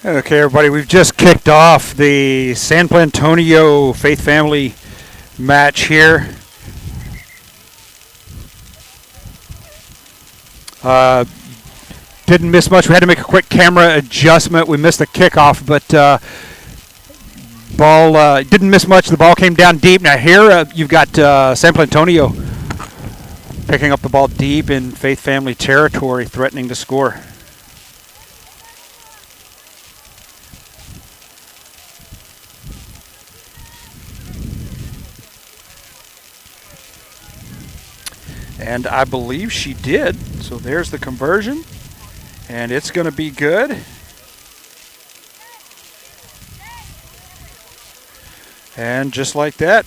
Okay, everybody, we've just kicked off the San Plantonio Faith Family match here. Didn't miss much. We had to make a quick camera adjustment. We missed the kickoff, but ball didn't miss much. The ball came down deep. Now here you've got San Plantonio picking up the ball deep in Faith Family territory, threatening to score. And I believe she did. So there's the conversion. And it's going to be good. And just like that,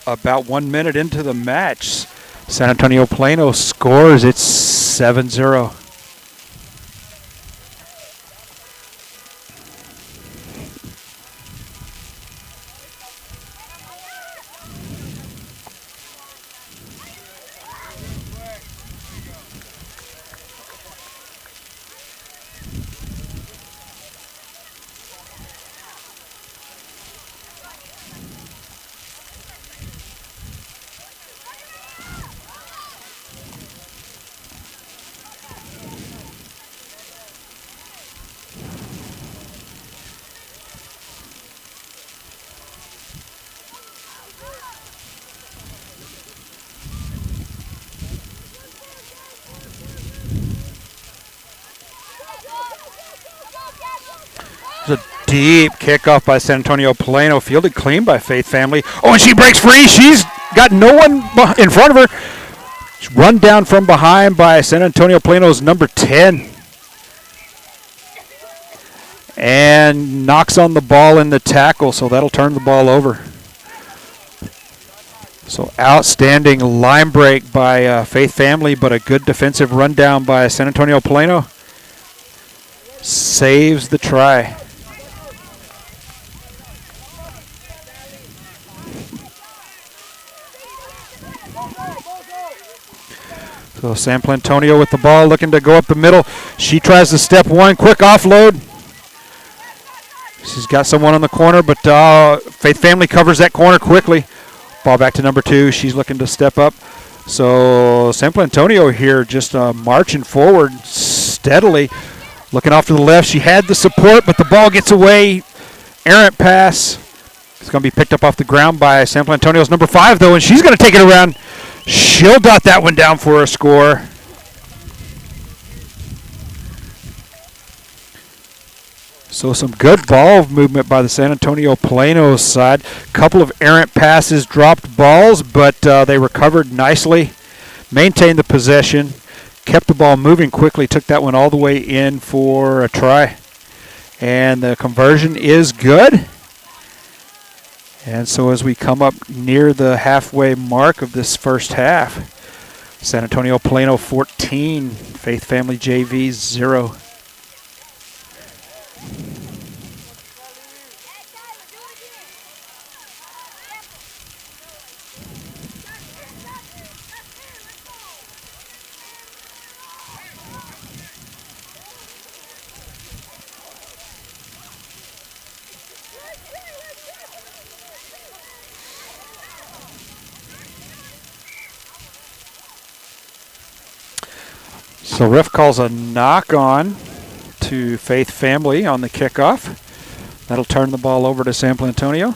about 1 minute into the match, San Antonio Plano scores. It's 7-0. It's a deep kickoff by San Antonio Plano, fielded clean by Faith Family. Oh, and she breaks free. She's got no one in front of her. She's run down from behind by San Antonio Plano's number 10. And knocks on the ball in the tackle, so that'll turn the ball over. So outstanding line break by Faith Family, but a good defensive rundown by San Antonio Plano. Saves the try. So San Plantonio with the ball, looking to go up the middle. She tries to step one, quick offload. She's got someone on the corner, but Faith Family covers that corner quickly. Ball back to number 2. She's looking to step up. So San Plantonio here just marching forward steadily. Looking off to the left. She had the support, but the ball gets away. Errant pass. It's going to be picked up off the ground by San Plantonio's number 5, though, and she's going to take it around. She'll dot that one down for a score. So some good ball movement by the San Antonio Plano side. Couple of errant passes, dropped balls, but they recovered nicely. Maintained the possession. Kept the ball moving quickly. Took that one all the way in for a try. And the conversion is good. And so as we come up near the halfway mark of this first half, San Antonio Plano 14, Faith Family JV 0. So ref calls a knock on to Faith Family on the kickoff. That'll turn the ball over to San Plantonio.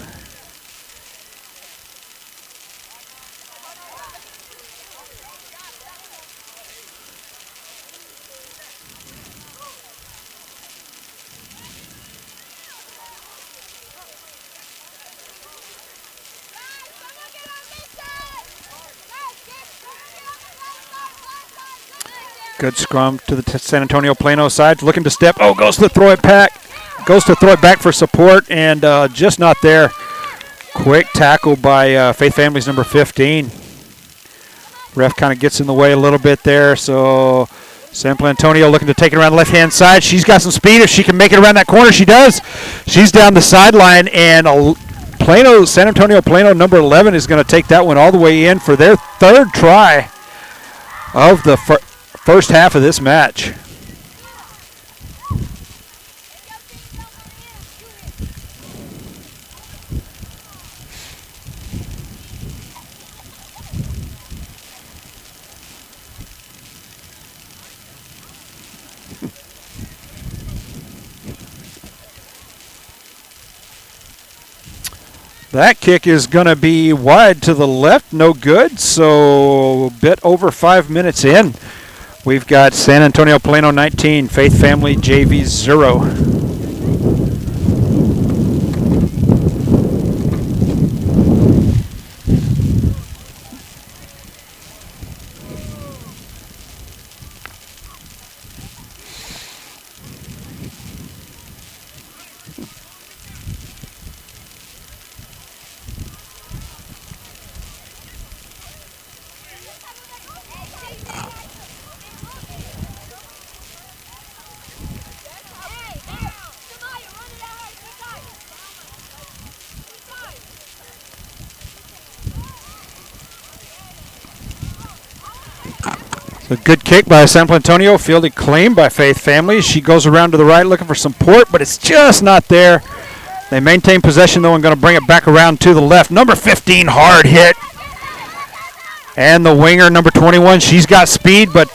Good scrum to the San Antonio Plano side. Looking to step. Oh, goes to throw it back. Goes to throw it back for support, and just not there. Quick tackle by Faith Family's number 15. Ref kind of gets in the way a little bit there, so San Plantonio looking to take it around the left-hand side. She's got some speed. If she can make it around that corner, she does. She's down the sideline, and San Antonio Plano number 11 is going to take that one all the way in for their third try of the first half of this match. That kick is going to be wide to the left, no good. So a bit over 5 minutes in. We've got San Antonio Plano 19, Faith Family JV 0. A good kick by San Antonio, fielded clean by Faith Family. She goes around to the right looking for support, but it's just not there. They maintain possession, though, and going to bring it back around to the left. Number 15, hard hit. And the winger, number 21, she's got speed, but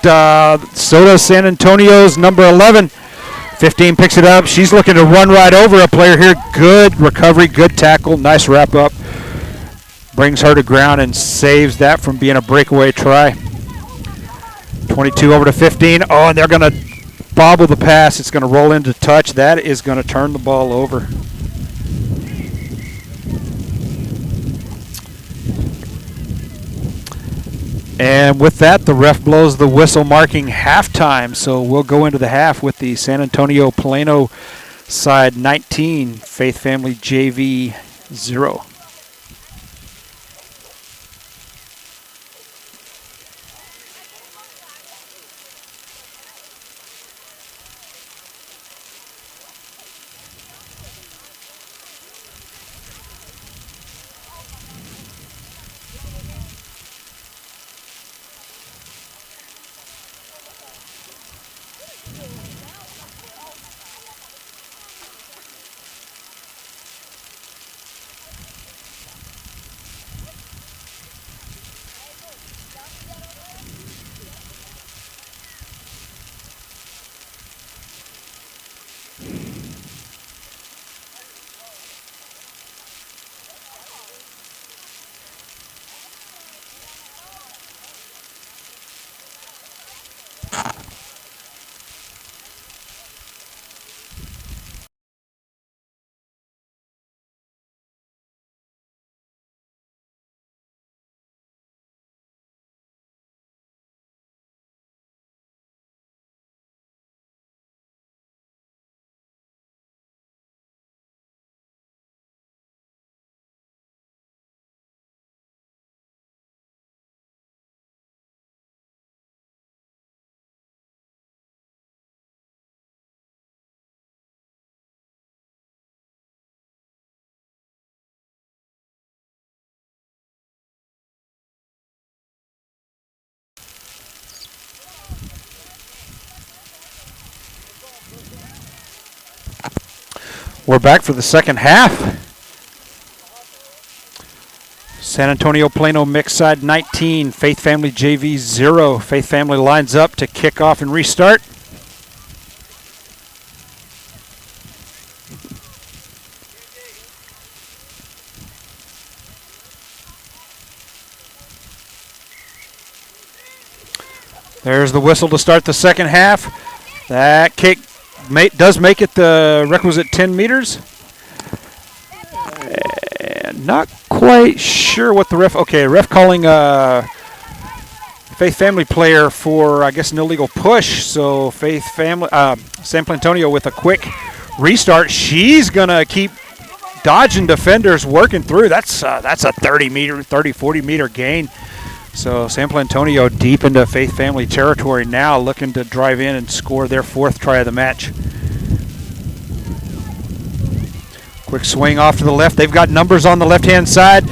so does San Antonio's number 11. 15 picks it up. She's looking to run right over a player here. Good recovery, good tackle, nice wrap up. Brings her to ground and saves that from being a breakaway try. 22 over to 15. Oh, and they're going to bobble the pass. It's going to roll into touch. That is going to turn the ball over. And with that, the ref blows the whistle marking halftime. So we'll go into the half with the San Antonio Plano side 19, Faith Family JV 0. We're back for the second half. San Antonio Plano mixed side 19, Faith Family JV 0. Faith Family lines up to kick off and restart. There's the whistle to start the second half. That kick does make it the requisite 10 meters. And not quite sure what the ref. Okay, ref calling Faith Family player for, I guess, an illegal push. So Faith Family, San Antonio with a quick restart. She's gonna keep dodging defenders, working through. That's a 40 meter gain. So San Antonio deep into Faith Family territory now, looking to drive in and score their fourth try of the match. Quick swing off to the left. They've got numbers on the left-hand side.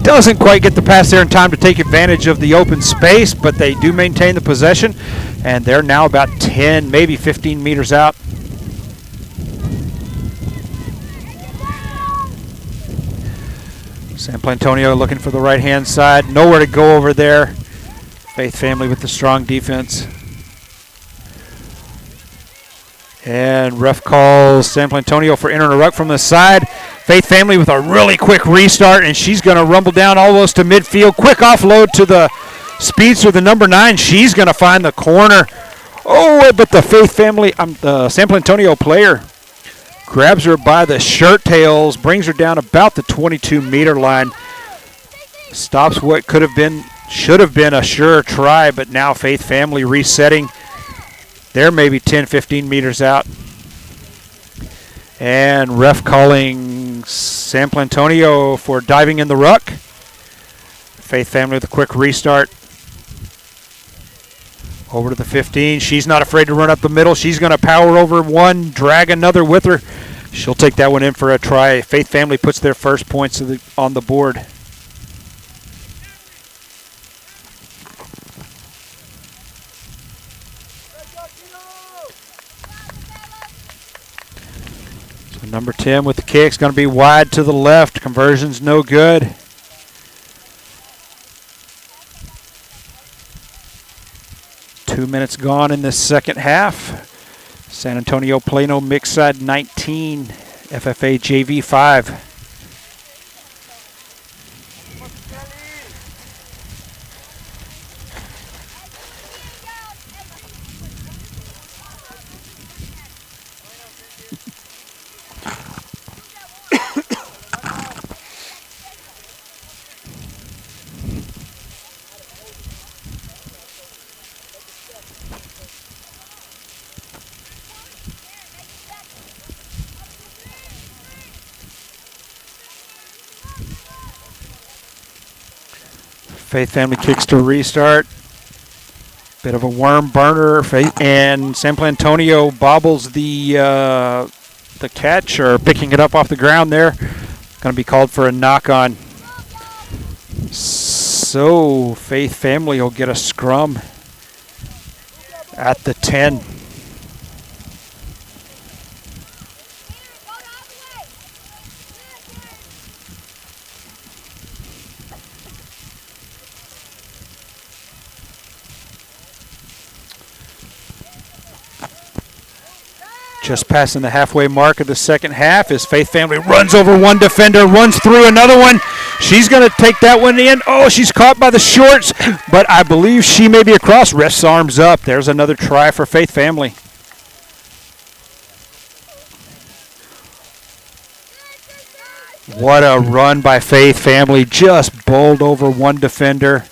Doesn't quite get the pass there in time to take advantage of the open space, but they do maintain the possession, and they're now about 10, maybe 15 meters out. San Antonio looking for the right-hand side. Nowhere to go over there. Faith Family with the strong defense. And ref calls San Antonio for entering a ruck from the side. Faith Family with a really quick restart, and she's going to rumble down almost to midfield. Quick offload to the speedster, the number 9. She's going to find the corner. Oh, but the Faith Family, the San Antonio player grabs her by the shirt tails, brings her down about the 22-meter line. Stops what should have been a sure try, but now Faith Family resetting. They're maybe 10, 15 meters out. And ref calling San Antonio for diving in the ruck. Faith Family with a quick restart. Over to the 15. She's not afraid to run up the middle. She's going to power over one, drag another with her. She'll take that one in for a try. Faith Family puts their first points on the board. So number 10 with the kick's going to be wide to the left. Conversion's no good. Two minutes gone in this second half. San Antonio Plano mixed side 19, FFA JV 5. Faith Family kicks to restart. Bit of a worm burner, and San Antonio bobbles the catch, or picking it up off the ground there. Going to be called for a knock-on. So Faith Family will get a scrum at the 10. Just passing the halfway mark of the second half as Faith Family runs over one defender, runs through another one. She's going to take that one in. Oh, she's caught by the shorts, but I believe she may be across. Ref's arms up. There's another try for Faith Family. What a run by Faith Family. Just bowled over one defender.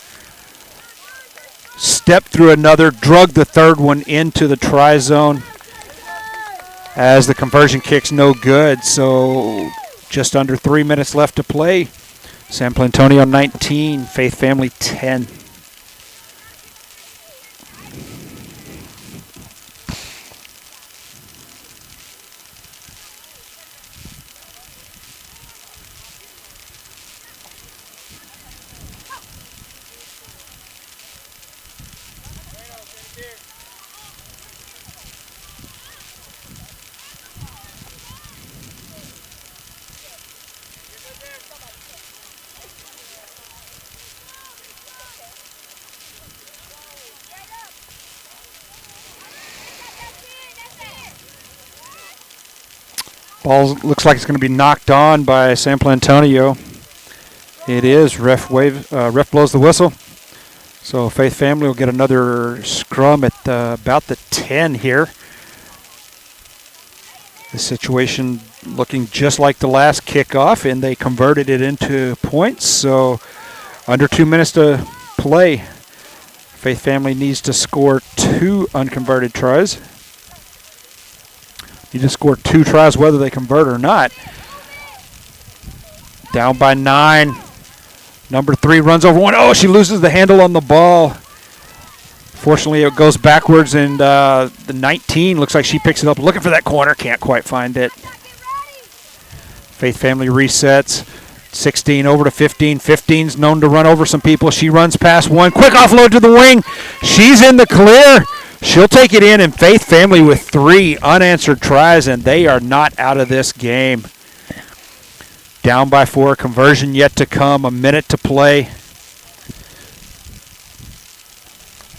Stepped through another, drug the third one into the try zone. As the conversion kick's no good, so just under 3 minutes left to play. San Antonio 19, Faith Family 10. Ball looks like it's going to be knocked on by San Antonio. It is. Ref blows the whistle. So Faith Family will get another scrum at about the 10 here. The situation looking just like the last kickoff, and they converted it into points. So under 2 minutes to play. Faith Family needs to score 2 unconverted tries. Need to score 2 tries whether they convert or not. Down by 9. Number 3 runs over one. Oh, she loses the handle on the ball. Fortunately, it goes backwards, and the 19 looks like she picks it up. Looking for that corner. Can't quite find it. Faith Family resets. 16 over to 15. 15's known to run over some people. She runs past one. Quick offload to the wing. She's in the clear. She'll take it in, and Faith Family with 3 unanswered tries, and they are not out of this game. Down by 4, conversion yet to come, a minute to play.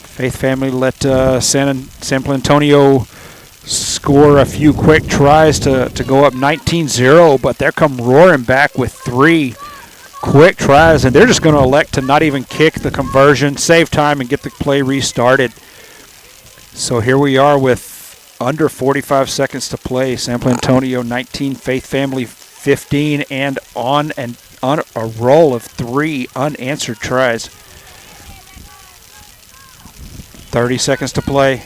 Faith Family let San Antonio score a few quick tries to go up 19-0, but they're come roaring back with 3 quick tries, and they're just going to elect to not even kick the conversion, save time, and get the play restarted. So here we are with under 45 seconds to play. San Antonio 19, Faith Family 15, and on a roll of 3 unanswered tries. 30 seconds to play.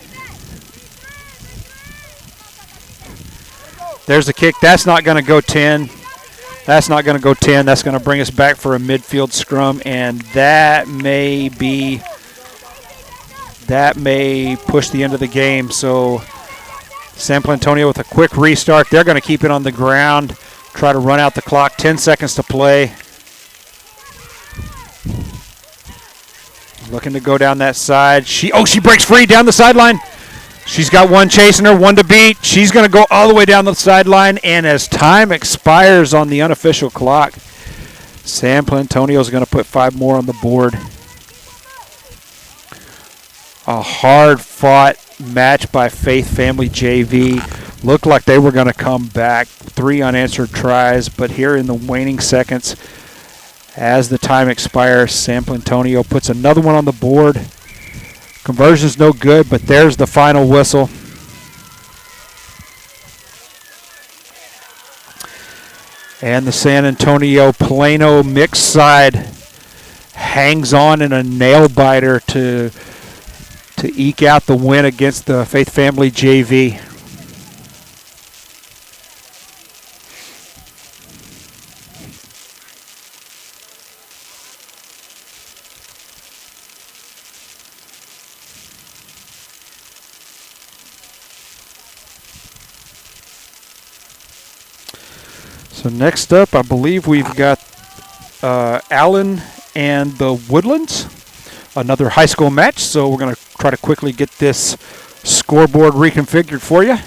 There's the kick. That's not going to go 10. That's not going to go 10. That's going to bring us back for a midfield scrum, and that may push the end of the game. So San Antonio with a quick restart. They're going to keep it on the ground, try to run out the clock. 10 seconds to play. Looking to go down that side. She breaks free down the sideline. She's got 1 chasing her, 1 to beat. She's going to go all the way down the sideline, and as time expires on the unofficial clock, San Antonio is going to put 5 more on the board. A hard-fought match by Faith Family JV. Looked like they were going to come back. 3 unanswered tries, but here in the waning seconds, as the time expires, San Antonio puts another one on the board. Conversion's no good, but there's the final whistle. And the San Antonio Plano mixed side hangs on in a nail biter to eke out the win against the Faith Family JV. So next up, I believe we've got Allen and the Woodlands, another high school match. So we're going to try to quickly get this scoreboard reconfigured for you.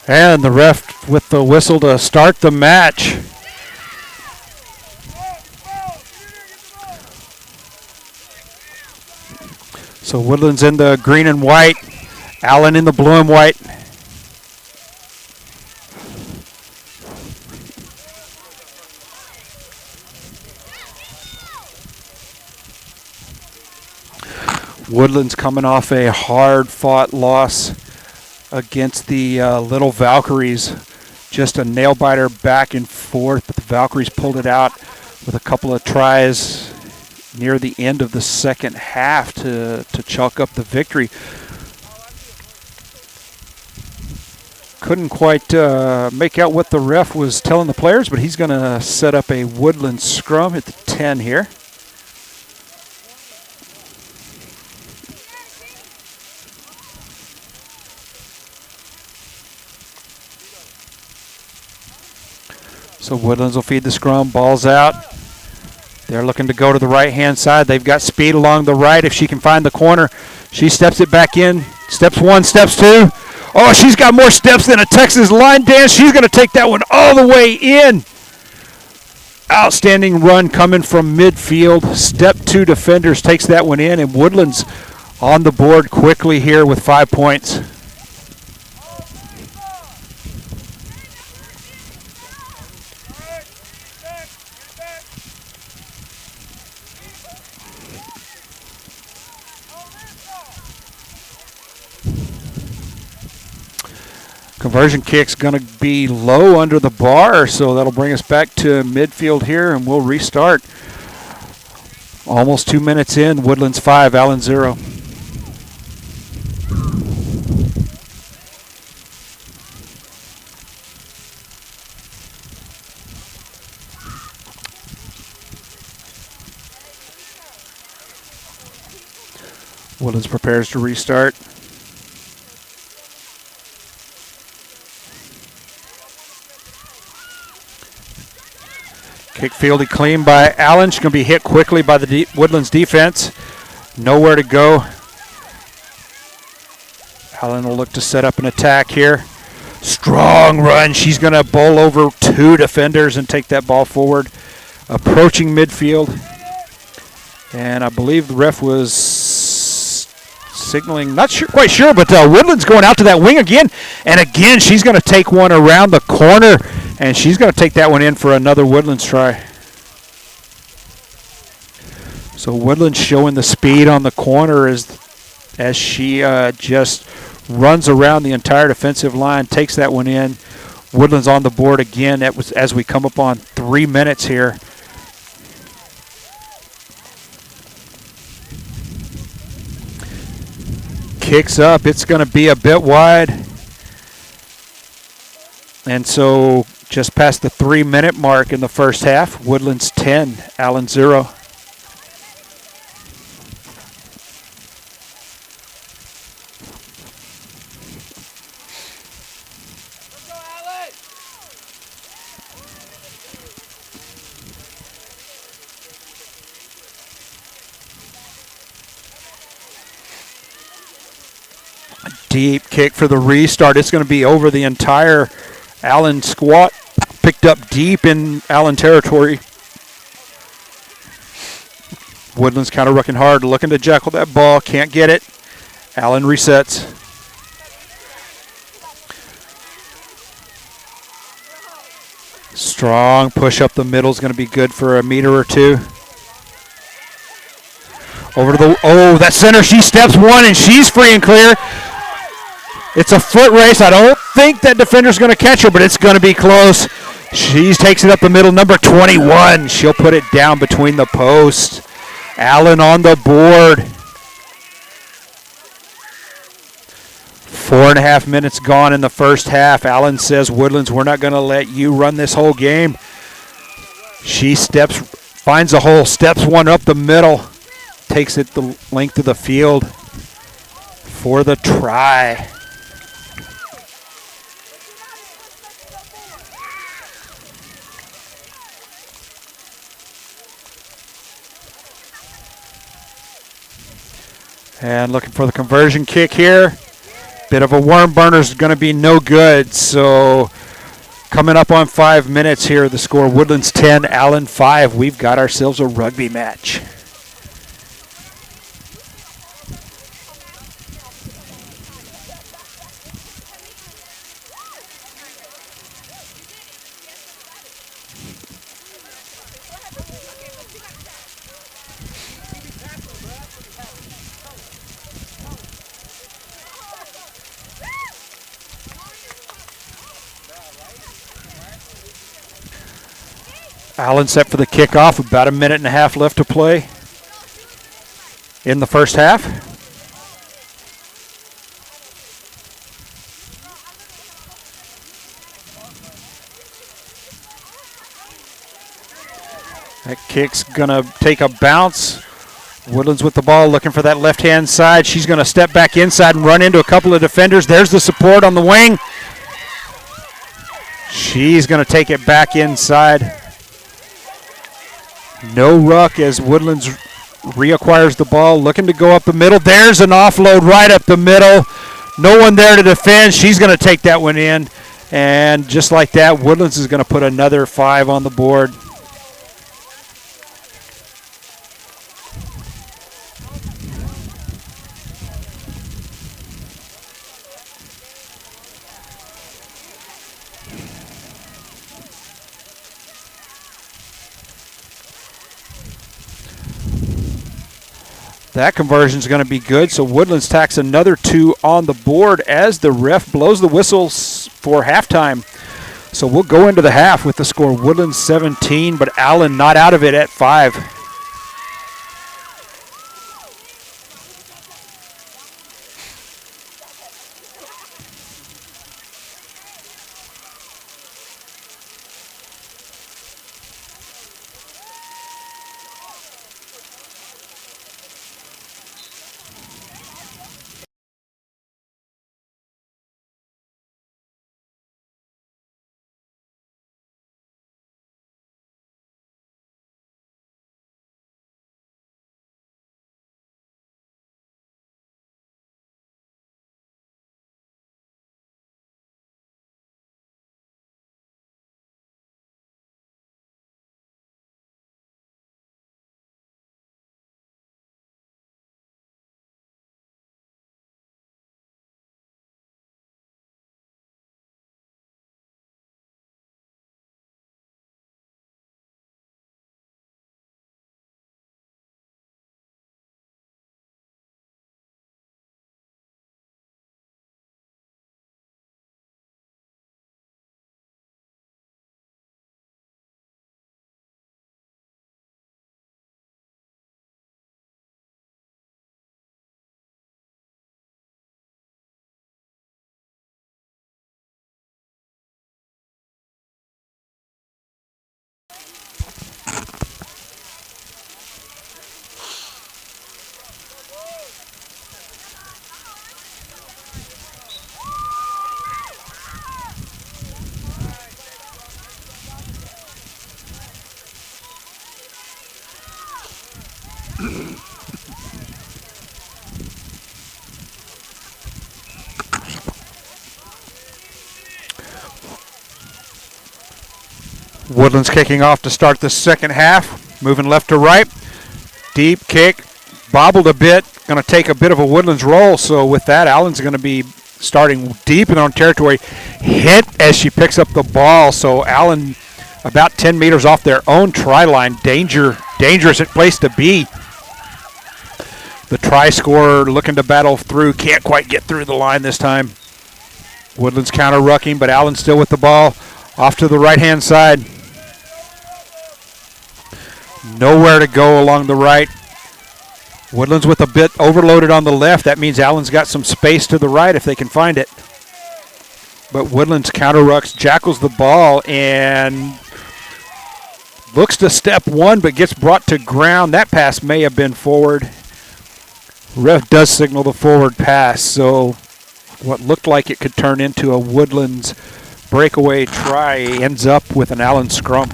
And the ref with the whistle to start the match. So Woodlands in the green and white, Allen in the blue and white. Woodlands coming off a hard-fought loss against the Little Valkyries. Just a nail-biter back and forth, but the Valkyries pulled it out with a couple of tries near the end of the second half to chalk up the victory. Couldn't quite make out what the ref was telling the players, but he's going to set up a Woodlands scrum at the 10 here. So Woodlands will feed the scrum, ball's out. They're looking to go to the right-hand side. They've got speed along the right. If she can find the corner, she steps it back in. Steps 1, steps 2. Oh, she's got more steps than a Texas line dance. She's going to take that one all the way in. Outstanding run coming from midfield. Step 2 defenders takes that one in, and Woodlands on the board quickly here with 5 points. Conversion kick's going to be low under the bar, so that'll bring us back to midfield here, and we'll restart. Almost 2 minutes in, Woodlands 5, Allen 0. Woodlands prepares to restart. Kick fielded clean by Allen. She's going to be hit quickly by the Woodlands defense. Nowhere to go. Allen will look to set up an attack here. Strong run. She's going to bowl over 2 defenders and take that ball forward. Approaching midfield. And I believe the ref was signaling, not sure, quite sure, but Woodlands going out to that wing again. And again, she's going to take one around the corner. And she's going to take that one in for another Woodlands try. So Woodlands showing the speed on the corner as she just runs around the entire defensive line, takes that one in. Woodlands on the board again. That was as we come up on 3 minutes here. Kicks up. It's going to be a bit wide. And so just past the 3-minute mark in the first half, Woodlands 10, Allen 0. Deep kick for the restart. It's going to be over the entire Allen squat. Picked up deep in Allen territory. Woodlands kind of working hard, looking to jackal that ball. Can't get it. Allen resets. Strong push up the middle is going to be good for a meter or two. Over to the, oh, that center, she steps one and she's free and clear. It's a foot race. I don't think that defender's going to catch her, but it's going to be close. She takes it up the middle, number 21. She'll put it down between the posts. Allen on the board. 4.5 minutes gone in the first half. Allen says, Woodlands, we're not going to let you run this whole game. She steps, finds a hole, steps one up the middle, takes it the length of the field for the try. And looking for the conversion kick here. Bit of a worm burner is going to be no good. So coming up on 5 minutes here, the score Woodlands 10, Allen 5. We've got ourselves a rugby match. Allen set for the kickoff. About 1.5 minutes left to play in the first half. That kick's going to take a bounce. Woodlands with the ball, looking for that left-hand side. She's going to step back inside and run into a couple of defenders. There's the support on the wing. She's going to take it back inside. No ruck as Woodlands reacquires the ball, looking to go up the middle. There's an offload right up the middle. No one there to defend. She's going to take that one in. And just like that, Woodlands is going to put another 5 on the board. That conversion is going to be good, so Woodlands tacks another 2 on the board as the ref blows the whistle before halftime. So we'll go into the half with the score Woodlands 17, but Allen not out of it at 5. Woodlands kicking off to start the second half, moving left to right. Deep kick, bobbled a bit, going to take a bit of a Woodlands roll. So with that, Allen's going to be starting deep in their own territory. Hit as she picks up the ball. So Allen about 10 meters off their own try line. Dangerous place to be. The try scorer looking to battle through, can't quite get through the line this time. Woodlands counter-rucking, but Allen still with the ball. Off to the right-hand side. Nowhere to go along the right. Woodlands with a bit overloaded on the left. That means Allen's got some space to the right if they can find it. But Woodlands counter-rucks, jackals the ball, and looks to step one, but gets brought to ground. That pass may have been forward. Ref does signal the forward pass, so what looked like it could turn into a Woodlands breakaway try ends up with an Allen scrum.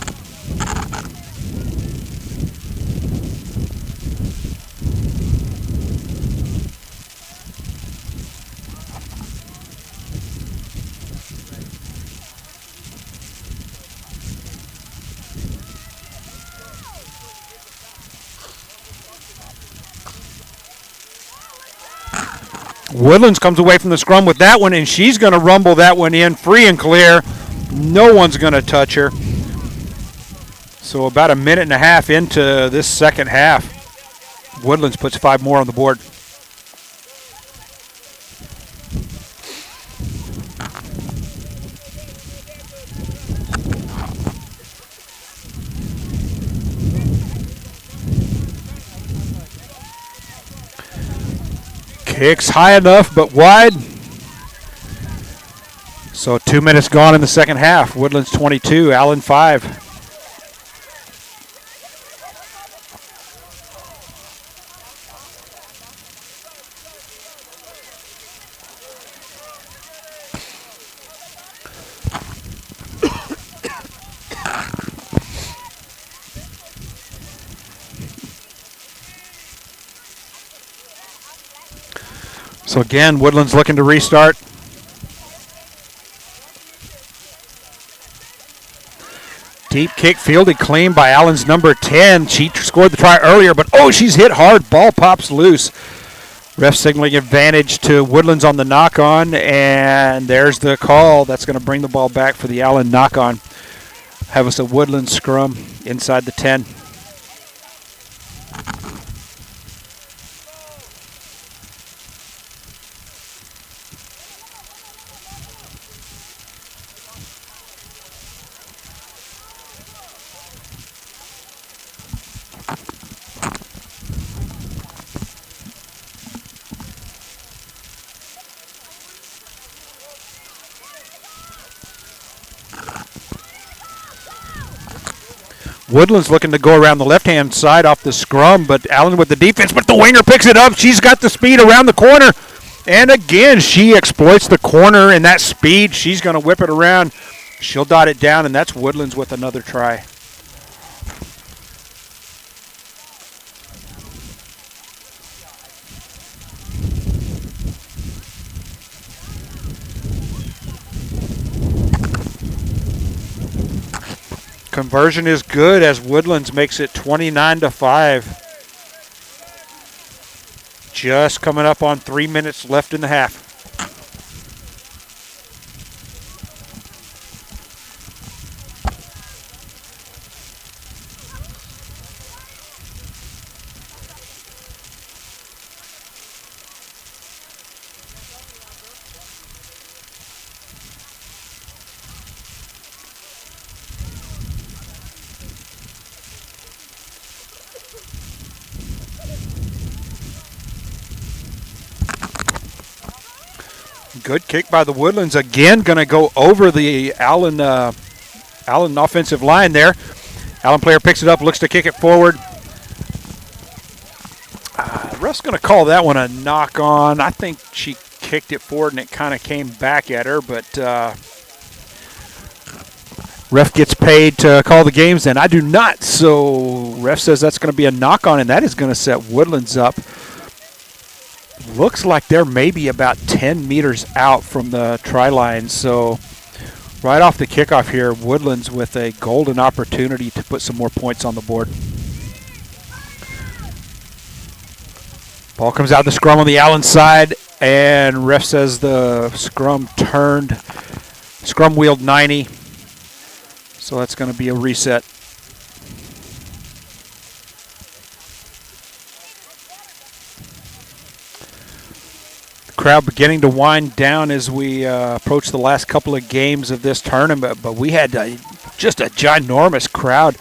Woodlands comes away from the scrum with that one, and she's going to rumble that one in free and clear. No one's going to touch her. So about a minute and a half into this second half, Woodlands puts 5 more on the board. Kicks high enough, but wide. So 2 minutes gone in the second half. Woodlands 22, Allen 5. So again, Woodlands looking to restart. Deep kick fielded clean by Allen's number 10. She scored the try earlier, but she's hit hard. Ball pops loose. Ref signaling advantage to Woodlands on the knock-on, and there's the call. That's going to bring the ball back for the Allen knock-on. Have us a Woodlands scrum inside the 10. Woodland's looking to go around the left-hand side off the scrum, but Allen with the defense, but the winger picks it up. She's got the speed around the corner. And again, she exploits the corner and that speed. She's going to whip it around. She'll dot it down, and that's Woodlands with another try. Conversion is good as Woodlands makes it 29-5. Just coming up on 3 minutes left in the half. Good kick by the Woodlands. Again, going to go over the Allen offensive line there. Allen player picks it up, looks to kick it forward. Ref's going to call that one a knock on. I think she kicked it forward and it kind of came back at her, but ref gets paid to call the games, and I do not. So ref says that's going to be a knock on, and that is going to set Woodlands up. Looks like they're maybe about 10 meters out from the try line. So right off the kickoff here, Woodlands with a golden opportunity to put some more points on the board. Ball comes out the scrum on the Allen side, and ref says the scrum wheeled 90. So that's going to be a reset. Crowd beginning to wind down as we approach the last couple of games of this tournament, but we had just a ginormous crowd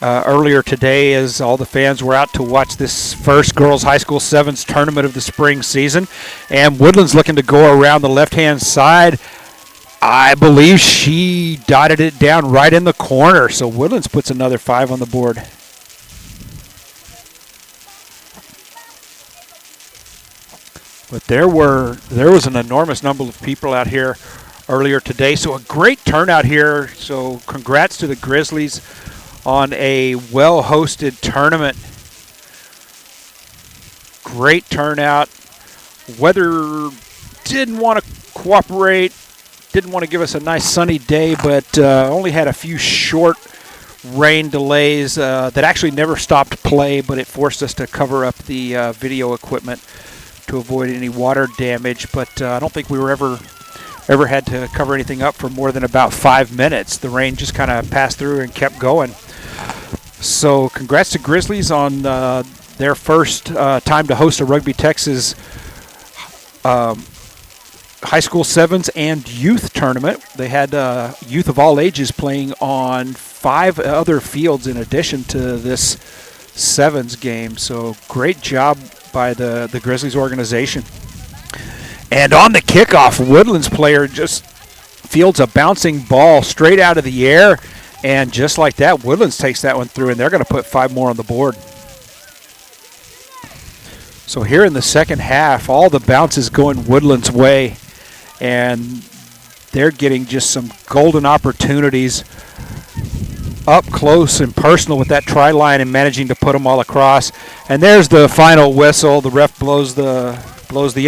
earlier today as all the fans were out to watch this first girls high school sevens tournament of the spring season. And Woodland's looking to go around the left-hand side. I believe she dotted it down right in the corner, so Woodlands puts another 5 on the board. But there was an enormous number of people out here earlier today, so a great turnout here. So congrats to the Grizzlies on a well-hosted tournament. Great turnout. Weather didn't want to cooperate, didn't want to give us a nice sunny day, but only had a few short rain delays that actually never stopped play, but it forced us to cover up the video equipment to avoid any water damage, but I don't think we were ever had to cover anything up for more than about 5 minutes. The rain just kind of passed through and kept going. So congrats to Grizzlies on their first time to host a Rugby Texas high school sevens and youth tournament. They had youth of all ages playing on 5 other fields in addition to this sevens game. So great job by the Grizzlies organization. And on the kickoff, Woodlands player just fields a bouncing ball straight out of the air, and just like that, Woodlands takes that one through, and they're going to put 5 more on the board. So here in the second half, all the bounces going Woodlands' way, and they're getting just some golden opportunities up close and personal with that try line and managing to put them all across. And there's the final whistle. The ref blows the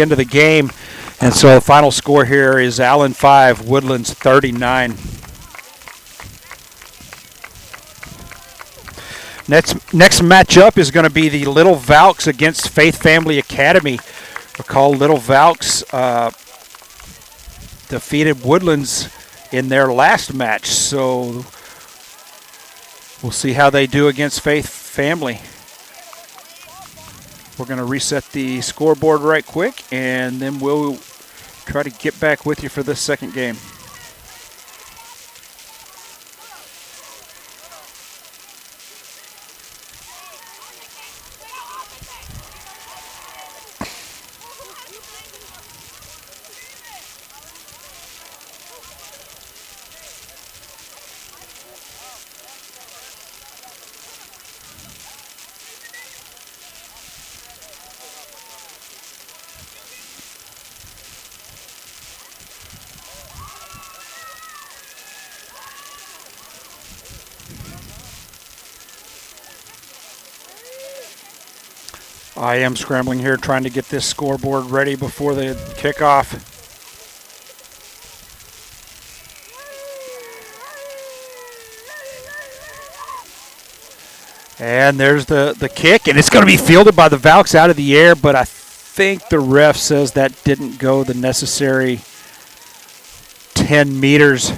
end of the game. And so the final score here is Allen 5, Woodlands 39. Next matchup is going to be the Little Valks against Faith Family Academy. Recall Little Valks defeated Woodlands in their last match. So we'll see how they do against Faith Family. We're going to reset the scoreboard right quick, and then we'll try to get back with you for this second game. I am scrambling here trying to get this scoreboard ready before the kickoff. And there's the kick, and it's going to be fielded by the Valks out of the air, but I think the ref says that didn't go the necessary 10 meters.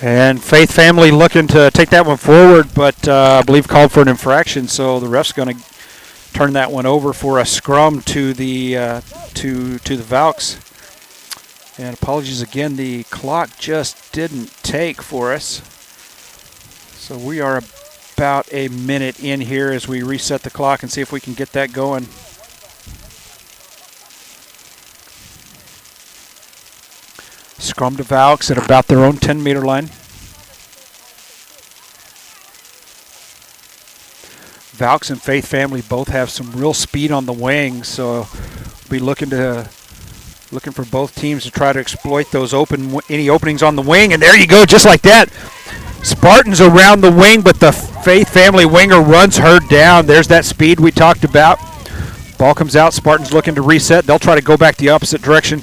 And Faith Family looking to take that one forward, but I believe called for an infraction, so the ref's going to turn that one over for a scrum to the the Valks. And apologies again, the clock just didn't take for us. So we are about a minute in here as we reset the clock and see if we can get that going. Scrum to Valks at about their own 10-meter line. Valks and Faith Family both have some real speed on the wing, so we'll be looking for both teams to try to exploit those any openings on the wing. And there you go, just like that. Spartans around the wing, but the Faith Family winger runs her down. There's that speed we talked about. Ball comes out. Spartans looking to reset. They'll try to go back the opposite direction.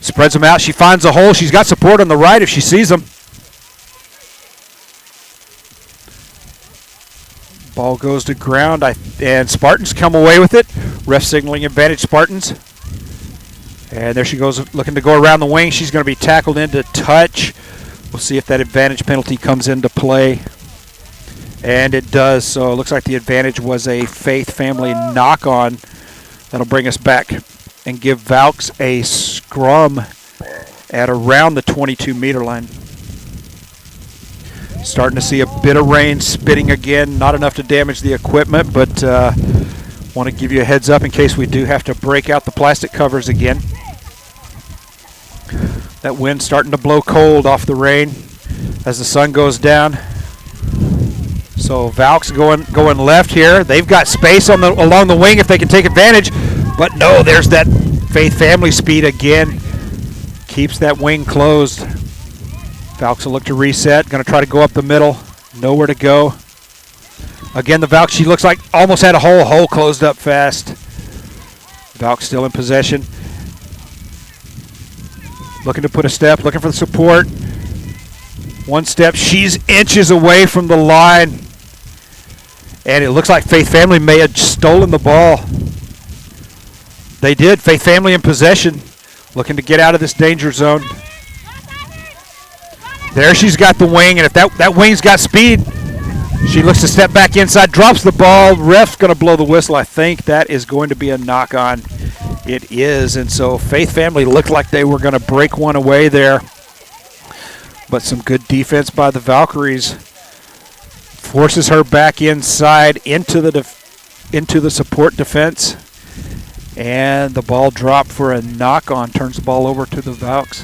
Spreads them out. She finds a hole. She's got support on the right if she sees them. Ball goes to ground, and Spartans come away with it. Ref signaling advantage Spartans. And there she goes, looking to go around the wing. She's going to be tackled into touch. We'll see if that advantage penalty comes into play. And it does, so it looks like the advantage was a Faith Family knock-on. That'll bring us back and give Valks a scrum at around the 22-meter line. Starting to see a bit of rain spitting again. Not enough to damage the equipment, but want to give you a heads up in case we do have to break out the plastic covers again. That wind starting to blow cold off the rain as the sun goes down. So Valks going left here. They've got space along the wing if they can take advantage. But no, there's that Faith Family speed again. Keeps that wing closed. Valks will look to reset. Going to try to go up the middle. Nowhere to go. Again, the Valks, she looks like almost had a hole closed up fast. Valks still in possession. Looking to put a step, looking for the support. One step. She's inches away from the line. And it looks like Faith Family may have stolen the ball. They did. Faith Family in possession. Looking to get out of this danger zone. There she's got the wing, and if that wing's got speed, she looks to step back inside, drops the ball. Ref's going to blow the whistle. I think that is going to be a knock-on. It is, and so Faith Family looked like they were going to break one away there. But some good defense by the Valkyries. Forces her back inside into the support defense. And the ball dropped for a knock-on. Turns the ball over to the Valks.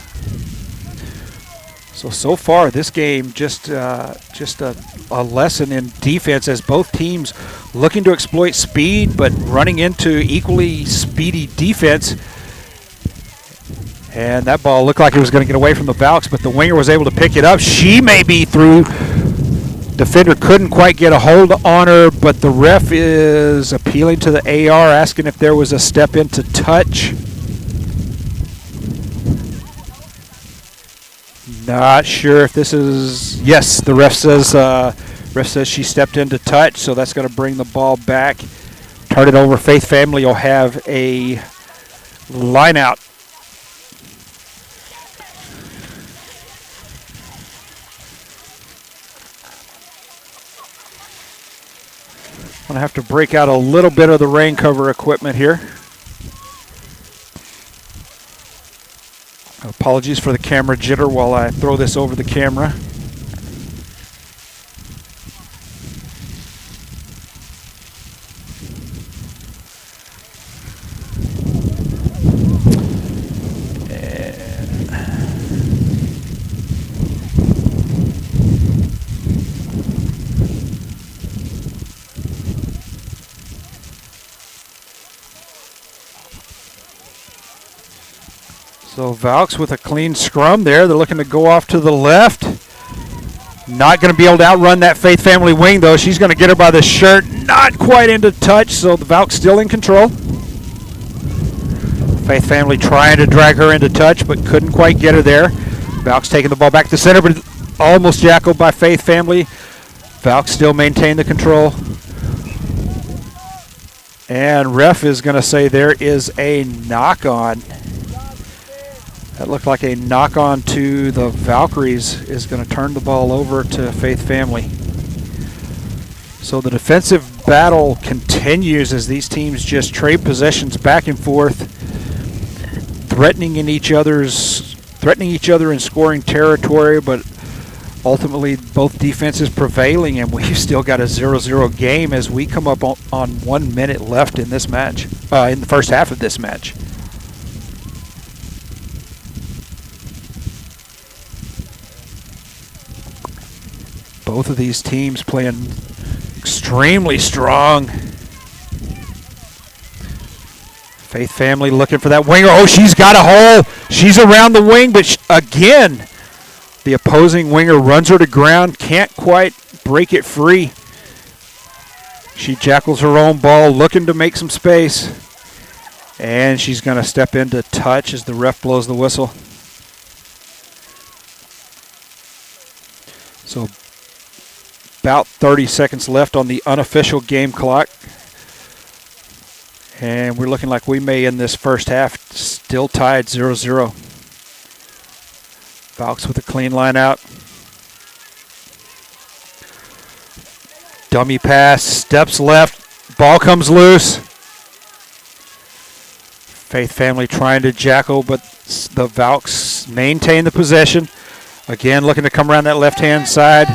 So far, this game just a lesson in defense as both teams looking to exploit speed, but running into equally speedy defense. And that ball looked like it was going to get away from the Valks, but the winger was able to pick it up. She may be through. Defender couldn't quite get a hold on her, but the ref is appealing to the AR, asking if there was a step into touch. Not sure if this is, yes, the ref says she stepped into touch, so that's going to bring the ball back. Turn it over. Faith Family will have a line out. I'm going to have to break out a little bit of the rain cover equipment here. Apologies for the camera jitter while I throw this over the camera. Valks with a clean scrum there. They're looking to go off to the left. Not going to be able to outrun that Faith Family wing, though. She's going to get her by the shirt. Not quite into touch, so the Valks still in control. Faith Family trying to drag her into touch, but couldn't quite get her there. Valks taking the ball back to center, but almost jackled by Faith Family. Valks still maintain the control. And ref is going to say there is a knock-on. That looked like a knock-on to the Valkyries is going to turn the ball over to Faith Family. So the defensive battle continues as these teams just trade possessions back and forth, threatening each other in scoring territory, but ultimately both defenses prevailing, and we've still got a 0-0 game as we come up on 1 minute left in this match, in the first half of this match. Both of these teams playing extremely strong. Faith Family looking for that winger. Oh, she's got a hole. She's around the wing, but again, the opposing winger runs her to ground, can't quite break it free. She jackals her own ball, looking to make some space. And she's going to step into touch as the ref blows the whistle. So about 30 seconds left on the unofficial game clock. And we're looking like we may end this first half still tied 0-0. Valks with a clean line out. Dummy pass, steps left, ball comes loose. Faith Family trying to jackal, but the Valks maintain the possession. Again, looking to come around that left-hand side.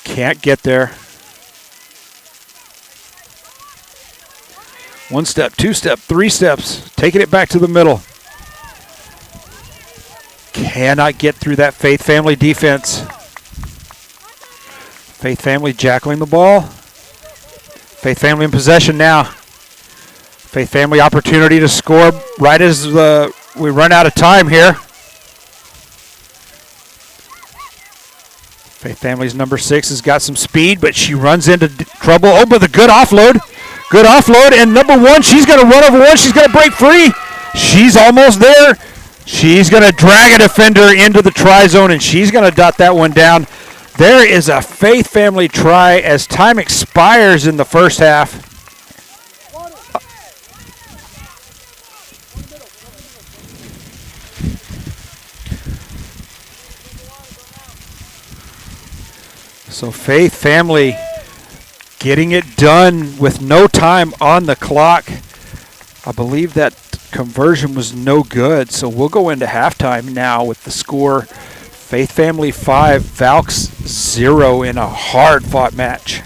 Can't get there. One step, two step, three steps, taking it back to the middle. Cannot get through that Faith Family defense. Faith Family jackling the ball. Faith Family in possession now. Faith Family opportunity to score right as we run out of time here. Faith Family's number 6 has got some speed, but she runs into trouble. Oh, but a good offload. Good offload, and number 1, she's going to run over one. She's going to break free. She's almost there. She's going to drag a defender into the try zone, and she's going to dot that one down. There is a Faith Family try as time expires in the first half. So Faith Family getting it done with no time on the clock. I believe that conversion was no good, so we'll go into halftime now with the score: Faith Family 5, Valks 0 in a hard-fought match.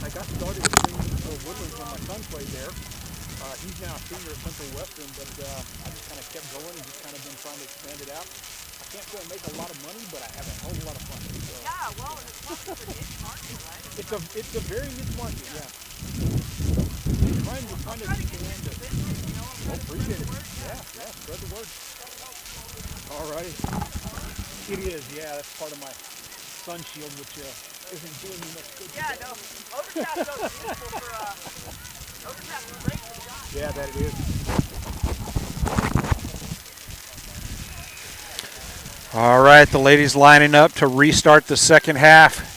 I got started doing Woodlands when my son played there. He's now a senior at Central Western, but I just kind of kept going and just kind of been trying to expand it out. I can't say I make a lot of money, but I have a hell of a lot of fun. So, yeah, well, it's a niche market, right? It's a very niche market, yeah. trying to expand it. Oh, appreciate it. Yeah, spread the word. All righty. It is, yeah, that's part of my sun shield, which isn't doing me much good. Yeah, no. Overcast is useful for, overcast is great for the guy. Yeah, that it is. All right, the ladies lining up to restart the second half.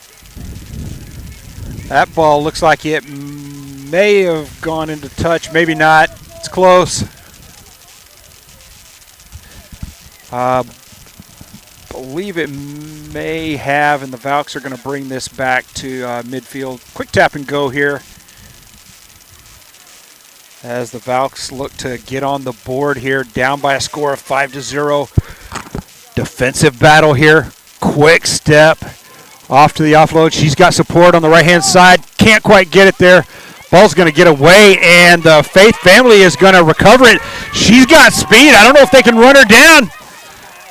That ball looks like it may have gone into touch, maybe not. It's close. Believe it may have, and the Valks are going to bring this back to midfield. Quick tap and go here as the Valks look to get on the board here, down by a score of 5-0. Defensive battle here. Quick step off to the offload. She's got support on the right-hand side. Can't quite get it there. Ball's going to get away, and the Faith family is going to recover it. She's got speed. I don't know if they can run her down.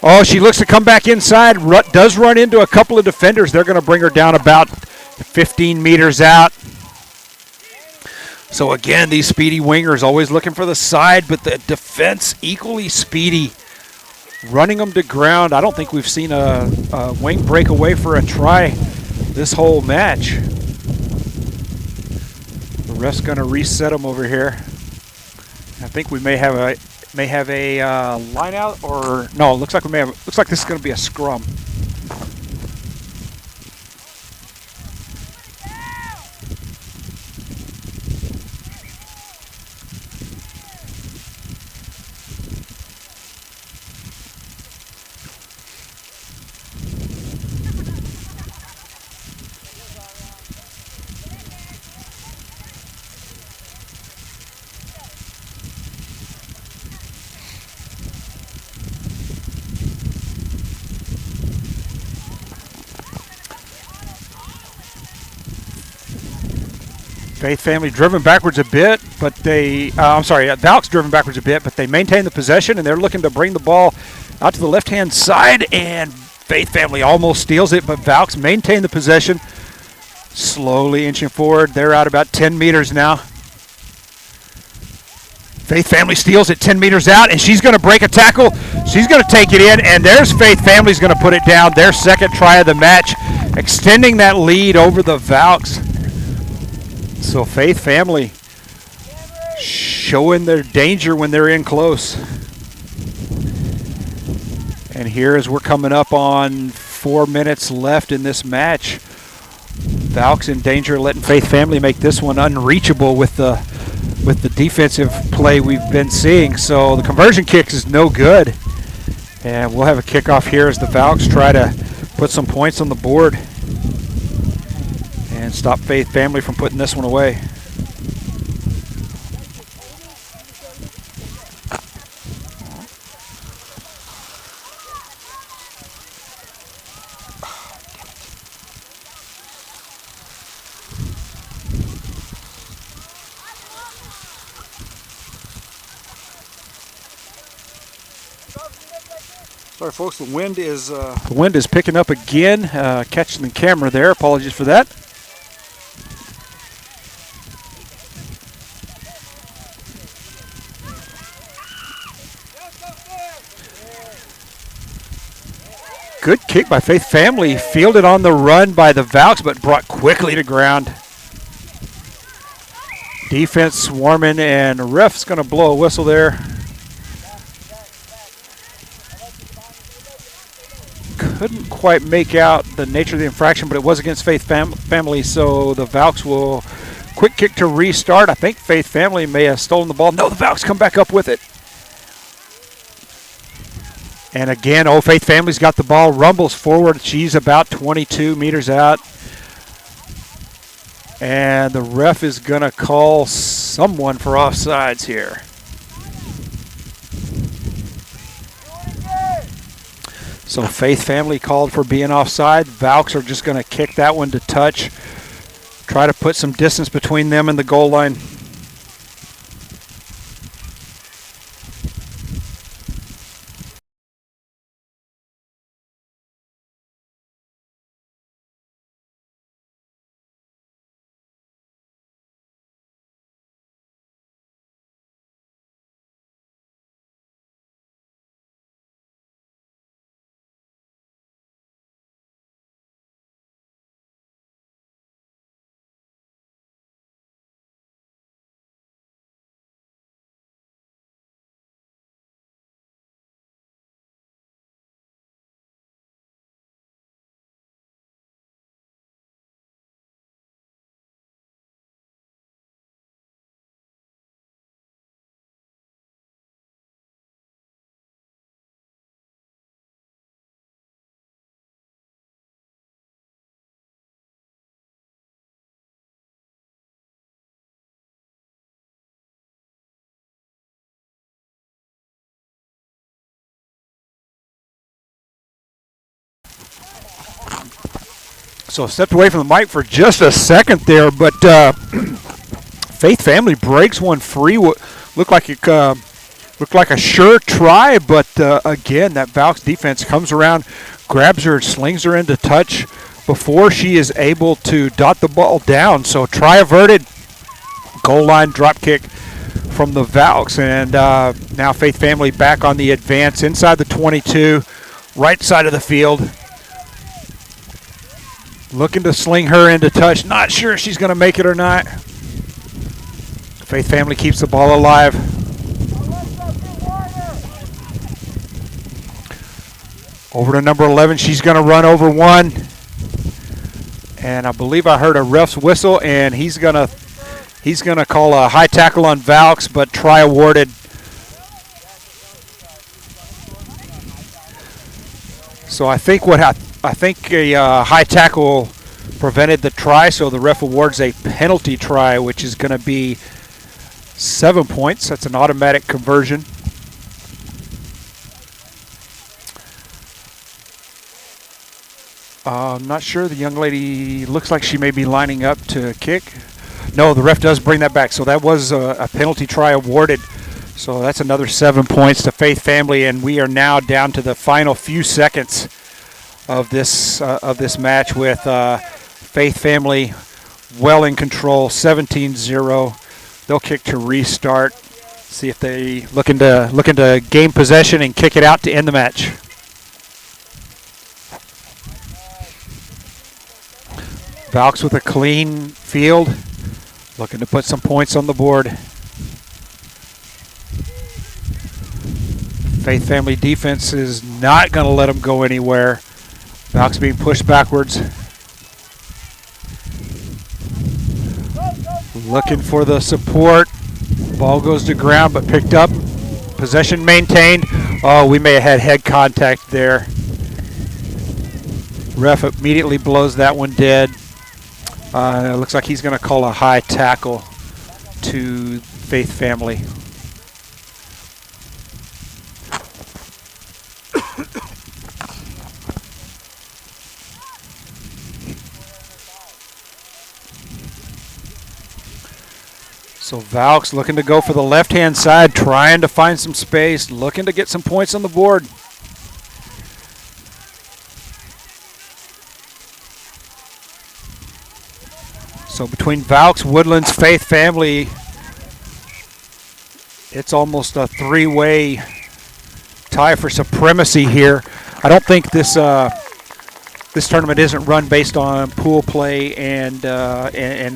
Oh, she looks to come back inside. Does run into a couple of defenders. They're going to bring her down about 15 meters out. So again, these speedy wingers always looking for the side, but the defense equally speedy. Running them to ground. I don't think we've seen a wing break away for a try this whole match. The ref's going to reset them over here. I think we may have a line out, or no? It looks like looks like this is going to be a scrum. Faith family driven backwards a bit, but Valks driven backwards a bit, but they maintain the possession, and they're looking to bring the ball out to the left-hand side, and Faith family almost steals it, but Valks maintain the possession, slowly inching forward. They're out about 10 meters now. Faith family steals it 10 meters out, and she's going to break a tackle. She's going to take it in, and there's Faith family's going to put it down. Their second try of the match, extending that lead over the Valks. So Faith family showing their danger when they're in close. And here, as we're coming up on 4 minutes left in this match, Valks in danger, letting Faith family make this one unreachable with the defensive play we've been seeing. So the conversion kicks is no good. And we'll have a kickoff here as the Valks try to put some points on the board and stop Faith family from putting this one away. Sorry, folks. The wind is picking up again. Catching the camera there. Apologies for that. Good kick by Faith family. Fielded on the run by the Valks, but brought quickly to ground. Defense swarming, and the ref's going to blow a whistle there. Couldn't quite make out the nature of the infraction, but it was against Faith family, so the Valks will quick kick to restart. I think Faith family may have stolen the ball. No, the Valks come back up with it. And again, Faith family's got the ball, rumbles forward. She's about 22 meters out. And the ref is going to call someone for offsides here. So Faith family called for being offside. Valks are just going to kick that one to touch. Try to put some distance between them and the goal line. So stepped away from the mic for just a second there, but Faith Family breaks one free. Looked like a sure try, but again, that Valks defense comes around, grabs her, slings her into touch before she is able to dot the ball down. So try averted. Goal line drop kick from the Valks, and now Faith Family back on the advance inside the 22, right side of the field. Looking to sling her into touch. Not sure if she's going to make it or not. Faith Family keeps the ball alive. Over to number 11. She's going to run over one. And I believe I heard a ref's whistle, and he's going to call a high tackle on Valks, but try awarded. So I think a high tackle prevented the try, so the ref awards a penalty try, which is going to be 7 points. That's an automatic conversion. I'm not sure. The young lady looks like she may be lining up to kick. No, the ref does bring that back. So that was a penalty try awarded. So that's another 7 points to Faith Family, and we are now down to the final few seconds of this match with Faith Family well in control, 17-0. They'll kick to restart. See if they looking to gain possession and kick it out to end the match. Valks with a clean field, looking to put some points on the board. Faith Family defense is not going to let them go anywhere. Valks being pushed backwards. Looking for the support. Ball goes to ground but picked up. Possession maintained. Oh, we may have had head contact there. Ref immediately blows that one dead. It looks like he's going to call a high tackle to Faith Family. So Valks looking to go for the left-hand side, trying to find some space, looking to get some points on the board. So between Valks, Woodlands, Faith Family, it's almost a three-way tie for supremacy here. I don't think this tournament isn't run based on pool play and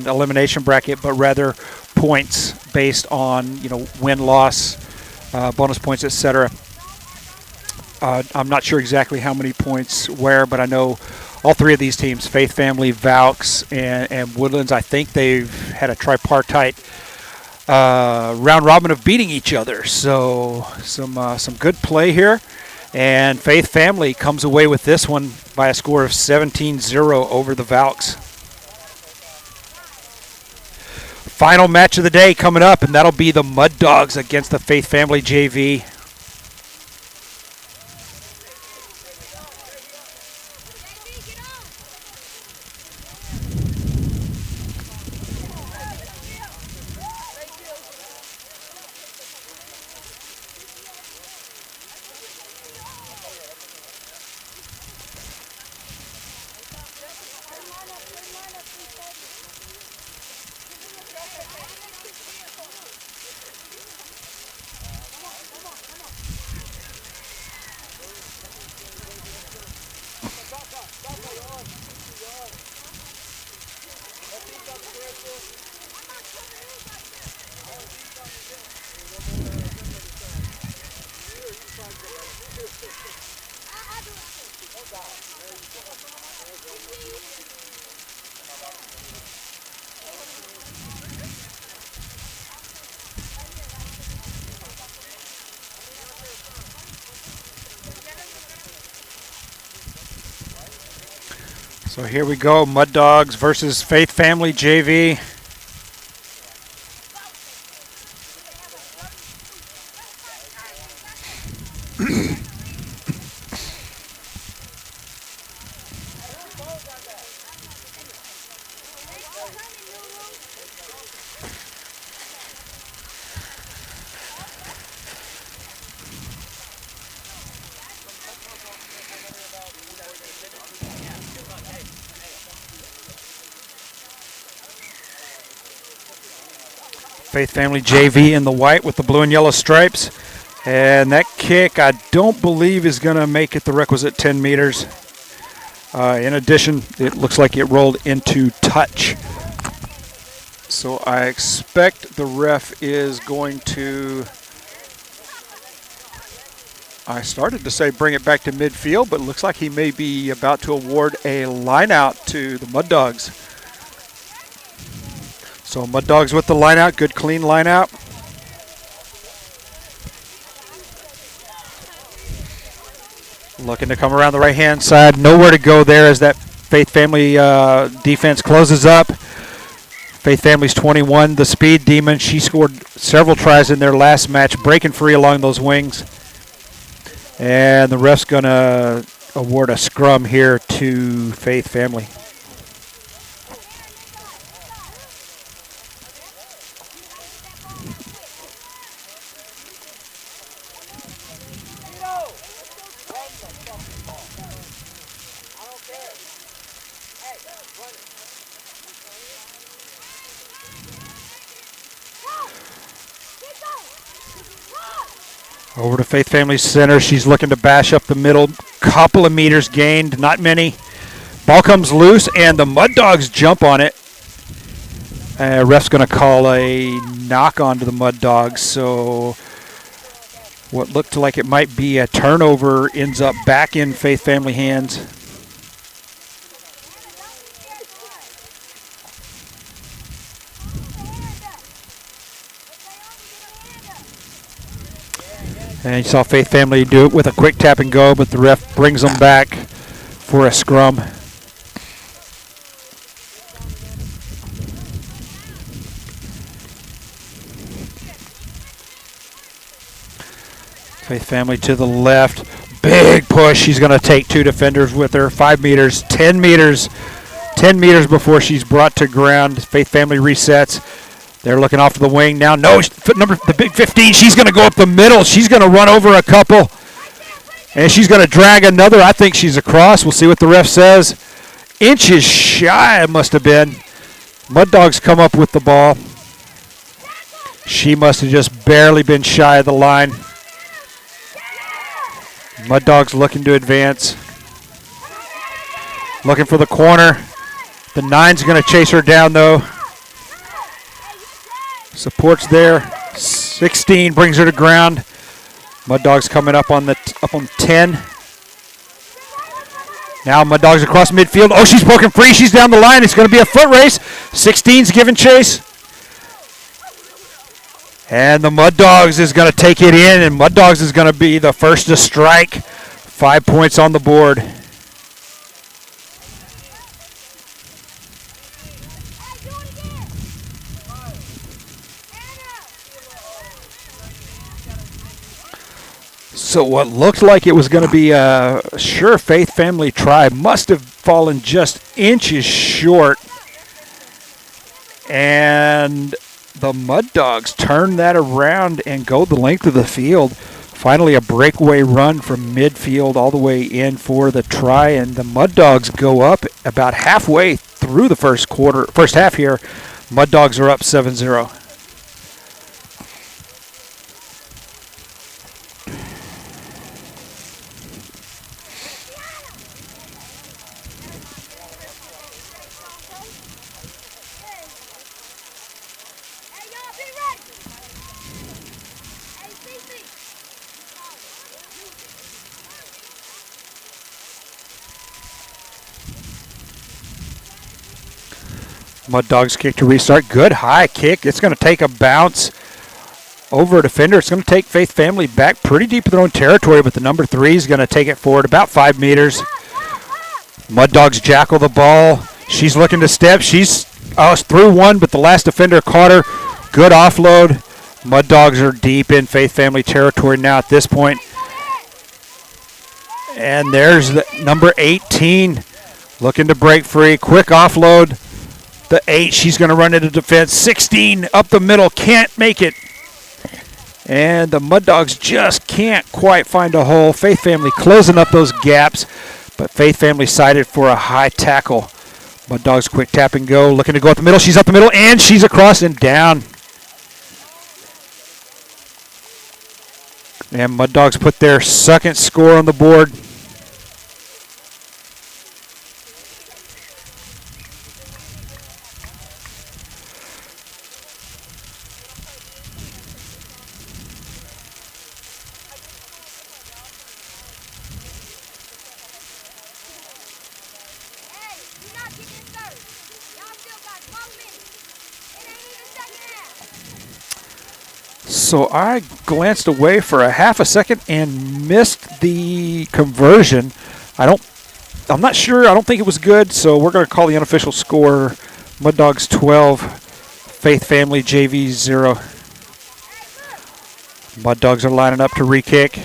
elimination bracket, but rather points based on win-loss, bonus points, etc. I'm not sure exactly how many points where, but I know all three of these teams, Faith Family, Valks, and Woodlands, I think they've had a tripartite round robin of beating each other. So some good play here. And Faith Family comes away with this one by a score of 17-0 over the Valks. Final match of the day coming up, and that'll be the Mud Dogs against the Faith Family JV. So here we go, Mud Dogs versus Faith Family JV. Faith Family JV in the white with the blue and yellow stripes. And that kick, I don't believe, is going to make it the requisite 10 meters. In addition, it looks like it rolled into touch. So I expect the ref is going to, I started to say bring it back to midfield, but it looks like he may be about to award a line out to the Mud Dogs. So Mud Dogs with the line out, good clean line out. Looking to come around the right-hand side. Nowhere to go there as that Faith Family defense closes up. Faith Family's 21, the Speed Demon. She scored several tries in their last match, breaking free along those wings. And the ref's going to award a scrum here to Faith Family. Over to Faith Family center. She's looking to bash up the middle. Couple of meters gained, not many. Ball comes loose, and the Mud Dogs jump on it. Ref's going to call a knock onto the Mud Dogs. So what looked like it might be a turnover ends up back in Faith Family hands. And you saw Faith Family do it with a quick tap and go, but the ref brings them back for a scrum. Faith Family to the left. Big push. She's going to take two defenders with her. 5 meters, 10 meters. 10 meters before she's brought to ground. Faith Family resets. They're looking off to the wing now. No, the big 15, she's going to go up the middle. She's going to run over a couple. And she's going to drag another. I think she's across. We'll see what the ref says. Inches shy, it must have been. Mud Dogs come up with the ball. She must have just barely been shy of the line. Mud Dogs looking to advance. Looking for the corner. The 9's going to chase her down, though. Support's there. 16 brings her to ground. Mud Dogs coming up on 10. Now Mud Dogs across midfield. Oh, she's broken free. She's down the line. It's going to be a foot race. 16's giving chase. And the Mud Dogs is going to take it in, and Mud Dogs is going to be the first to strike. 5 points on the board. So what looked like it was going to be a sure Faith Family try must have fallen just inches short. And the Mud Dogs turn that around and go the length of the field. Finally a breakaway run from midfield all the way in for the try. And the Mud Dogs go up about halfway through the first half here. Mud Dogs are up 7-0. Mud Dogs kick to restart. Good high kick. It's going to take a bounce over a defender. It's going to take Faith Family back pretty deep in their own territory, but the number 3 is going to take it forward about 5 meters. Mud Dogs jackal the ball. She's looking to step. She's through one, but the last defender caught her. Good offload. Mud Dogs are deep in Faith Family territory now at this point. And there's the number 18 looking to break free. Quick offload. The 8, she's going to run into defense. 16 up the middle, can't make it. And the Mud Dogs just can't quite find a hole. Faith Family closing up those gaps, but Faith Family sided for a high tackle. Mud Dogs quick tap and go, looking to go up the middle. She's up the middle, and she's across and down. And Mud Dogs put their second score on the board. So I glanced away for a half a second and missed the conversion. I'm not sure. I don't think it was good. So we're going to call the unofficial score Mud Dogs 12, Faith Family JV 0. Mud Dogs are lining up to re-kick.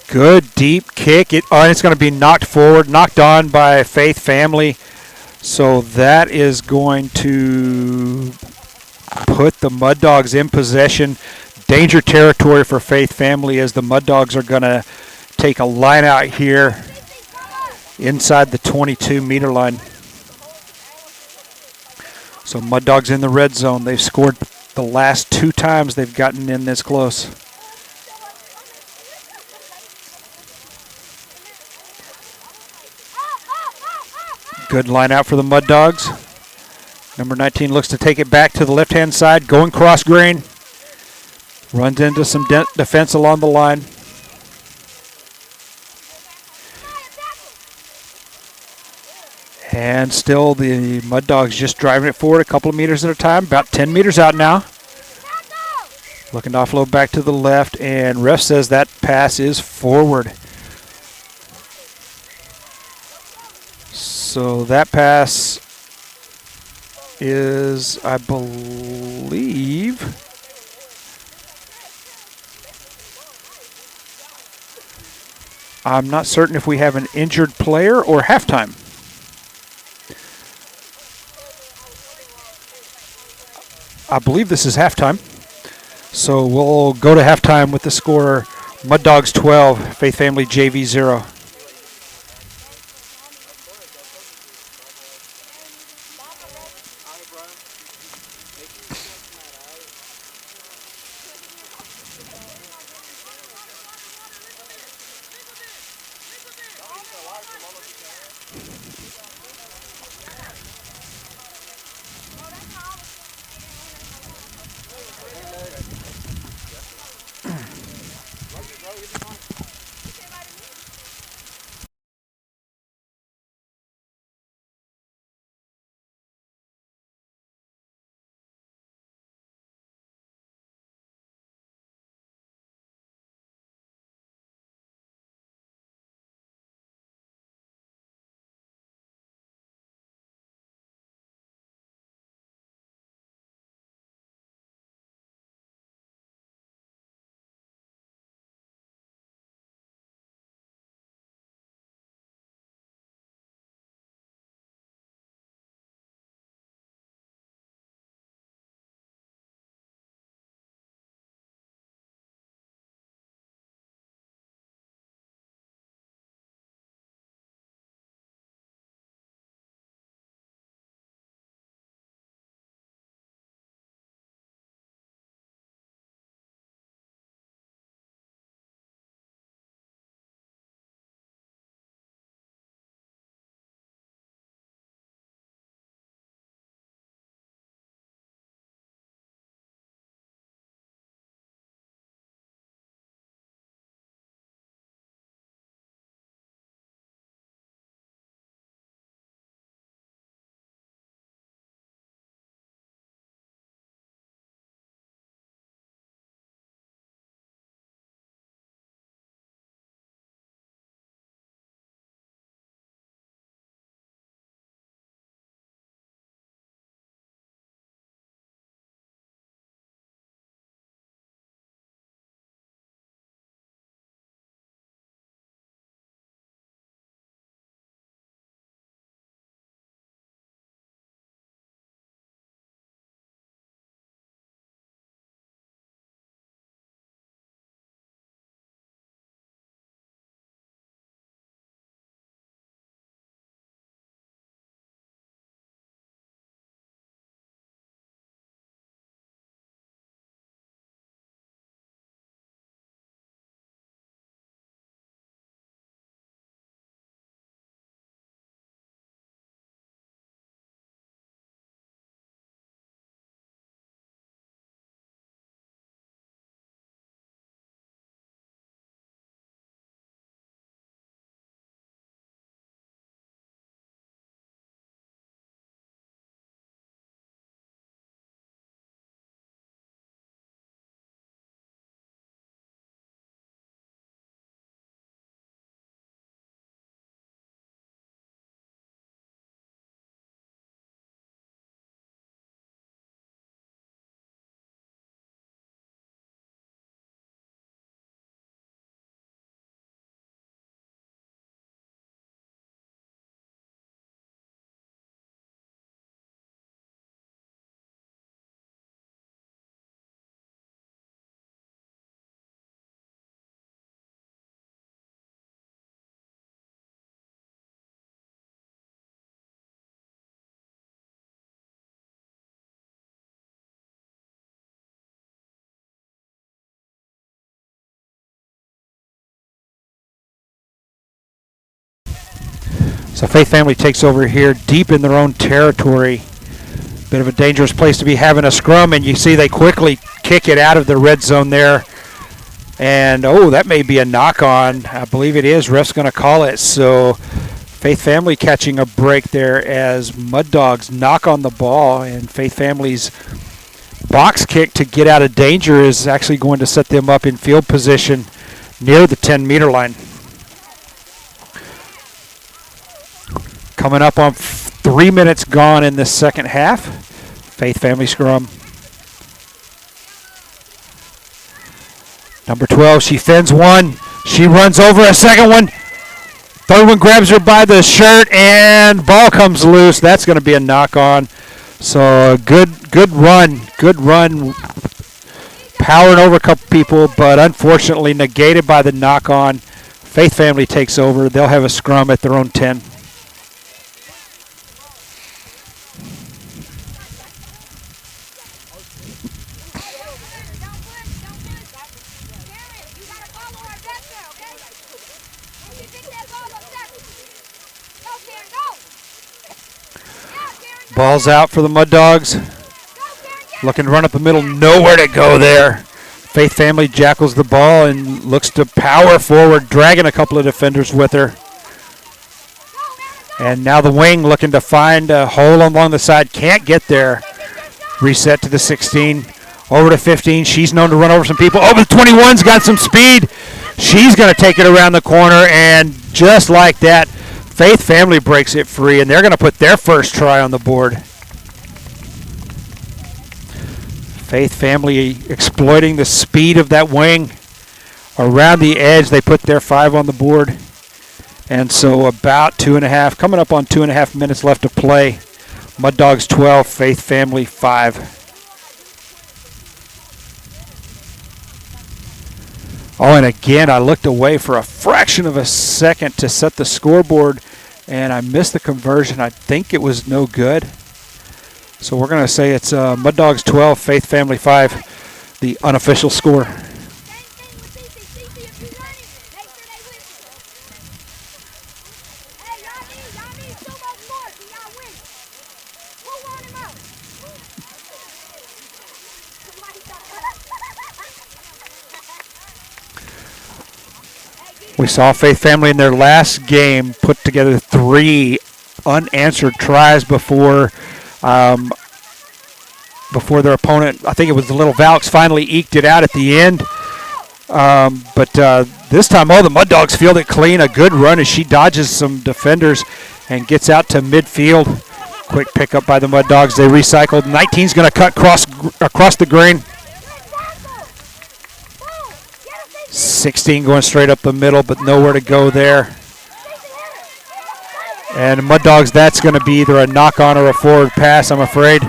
Good deep kick. It's going to be knocked forward, knocked on by Faith Family. So that is going to put the Mud Dogs in possession. Danger territory for Faith Family as the Mud Dogs are going to take a line out here inside the 22-meter line. So Mud Dogs in the red zone. They've scored the last 2 times they've gotten in this close. Good line out for the Mud Dogs. Number 19 looks to take it back to the left-hand side, going cross grain. Runs into some defense along the line. And still the Mud Dogs just driving it forward a couple of meters at a time, about 10 meters out now. Looking to offload back to the left, and ref says that pass is forward. So that pass is, I believe, I'm not certain if we have an injured player or halftime. I believe this is halftime. So we'll go to halftime with the score Mud Dogs 12, Faith Family JV 0. So Faith Family takes over here deep in their own territory. Bit of a dangerous place to be having a scrum, and you see they quickly kick it out of the red zone there. And, oh, that may be a knock-on. I believe it is. Ref's going to call it. So Faith Family catching a break there as Mud Dogs knock on the ball, and Faith Family's box kick to get out of danger is actually going to set them up in field position near the 10-meter line. Coming up on 3 minutes gone in the second half. Faith Family scrum. Number 12, she fends one. She runs over a second one. Third one grabs her by the shirt, and ball comes loose. That's going to be a knock-on. So good run. Powering over a couple people, but unfortunately negated by the knock-on. Faith Family takes over. They'll have a scrum at their own 10. Ball's out for the Mud Dogs. Looking to run up the middle, nowhere to go there. Faith Family jackals the ball and looks to power forward, dragging a couple of defenders with her. And now the wing looking to find a hole along the side, can't get there. Reset to the 16, over to 15. She's known to run over some people. Oh, the 21's got some speed. She's going to take it around the corner, and just like that, Faith Family breaks it free, and they're going to put their first try on the board. Faith Family exploiting the speed of that wing. Around the edge, they put their 5 on the board. And so about 2.5, coming up on 2.5 minutes left to play. Mud Dogs 12, Faith Family 5. Oh, and again, I looked away for a fraction of a second to set the scoreboard, and I missed the conversion. I think it was no good. So we're going to say it's Mud Dogs 12, Faith Family 5, the unofficial score. We saw Faith Family in their last game put together 3 unanswered tries before their opponent, I think it was the Little Valks, finally eked it out at the end. But this time, the Mud Dogs field it clean. A good run as she dodges some defenders and gets out to midfield. Quick pickup by the Mud Dogs. They recycled. 19's going to cut across the green. 16 going straight up the middle, but nowhere to go there. And Mud Dogs, that's going to be either a knock-on or a forward pass, I'm afraid.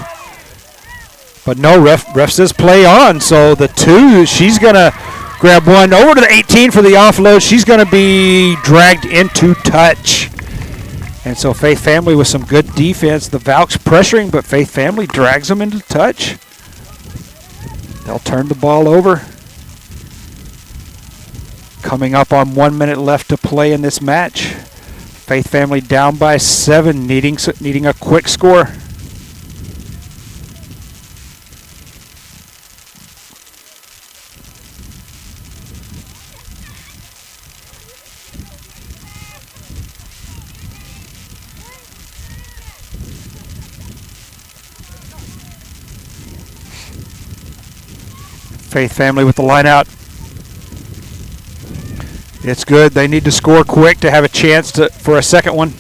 But no, ref says play on. So the 2, she's going to grab one over to the 18 for the offload. She's going to be dragged into touch. And so Faith Family with some good defense. The Valks pressuring, but Faith Family drags them into touch. They'll turn the ball over. Coming up on 1 minute left to play in this match. Faith Family down by 7, needing a quick score. Faith Family with the line out. It's good. They need to score quick to have a chance for a second one.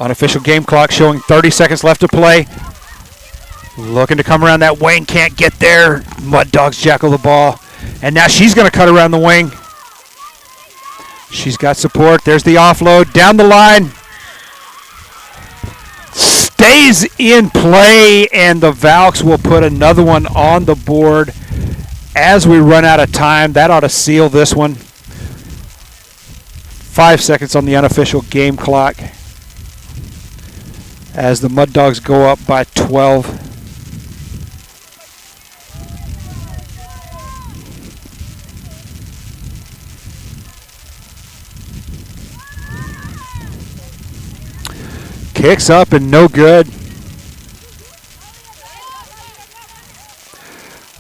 Unofficial game clock showing 30 seconds left to play. Looking to come around that wing. Can't get there. Mud Dogs jackal the ball. And now she's going to cut around the wing. She's got support. There's the offload. Down the line. Stays in play, and the Valks will put another one on the board as we run out of time. That ought to seal this one. 5 seconds on the unofficial game clock as the Mud Dogs go up by 12. Kicks up and no good.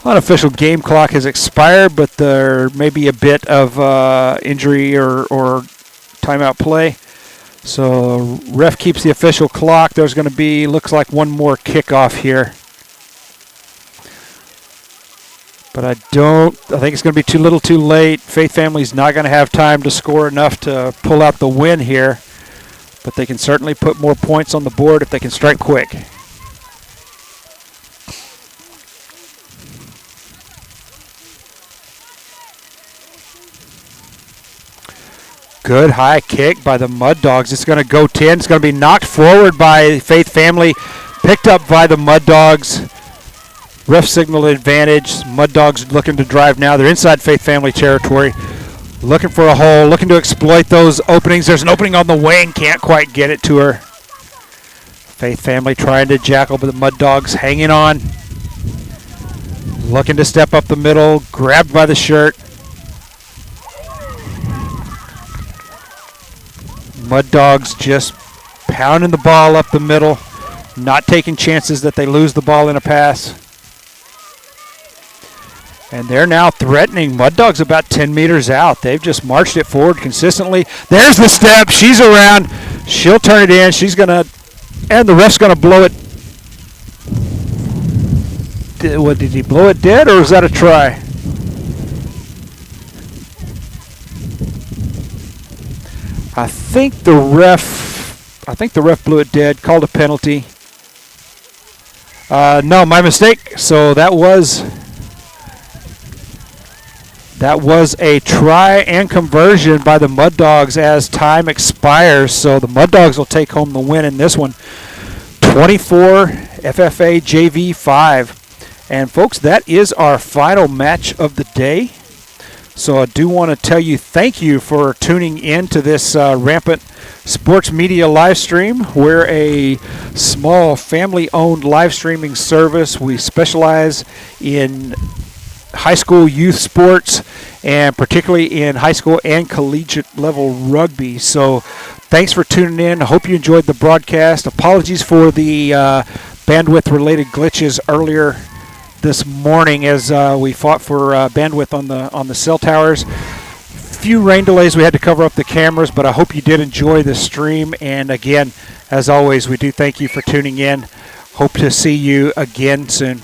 Unofficial game clock has expired, but there may be a bit of injury or timeout play. So ref keeps the official clock. There's going to be, looks like one more kickoff here. But I think it's going to be too little too late. Faith Family's not going to have time to score enough to pull out the win here. But they can certainly put more points on the board if they can strike quick. Good high kick by the Mud Dogs. It's going to go 10. It's going to be knocked forward by Faith Family. Picked up by the Mud Dogs. Ref signal advantage. Mud Dogs looking to drive now. They're inside Faith Family territory. Looking for a hole. Looking to exploit those openings. There's an opening on the wing. Can't quite get it to her. Faith Family trying to jackal, but the Mud Dogs hanging on. Looking to step up the middle. Grabbed by the shirt. Mud Dogs just pounding the ball up the middle, not taking chances that they lose the ball in a pass. And they're now threatening. Mud Dogs about 10 meters out. They've just marched it forward consistently. There's the step. She's around. She'll turn it in. She's going to, and the ref's going to blow it. Did he blow it dead, or was that a try? I think the ref blew it dead, called a penalty. No, my mistake. So that was a try and conversion by the Mud Dogs as time expires. So the Mud Dogs will take home the win in this one. 24 FFA JV 5. And folks, that is our final match of the day. So I do want to tell you thank you for tuning in to this Rampant Sports Media live stream. We're a small family-owned live streaming service. We specialize in high school youth sports, and particularly in high school and collegiate level rugby. So thanks for tuning in. I hope you enjoyed the broadcast. Apologies for the bandwidth-related glitches earlier this morning as we fought for bandwidth on the cell towers. Few rain delays, we had to cover up the cameras, but I hope you did enjoy the stream. And again, as always, we do thank you for tuning in. Hope to see you again soon.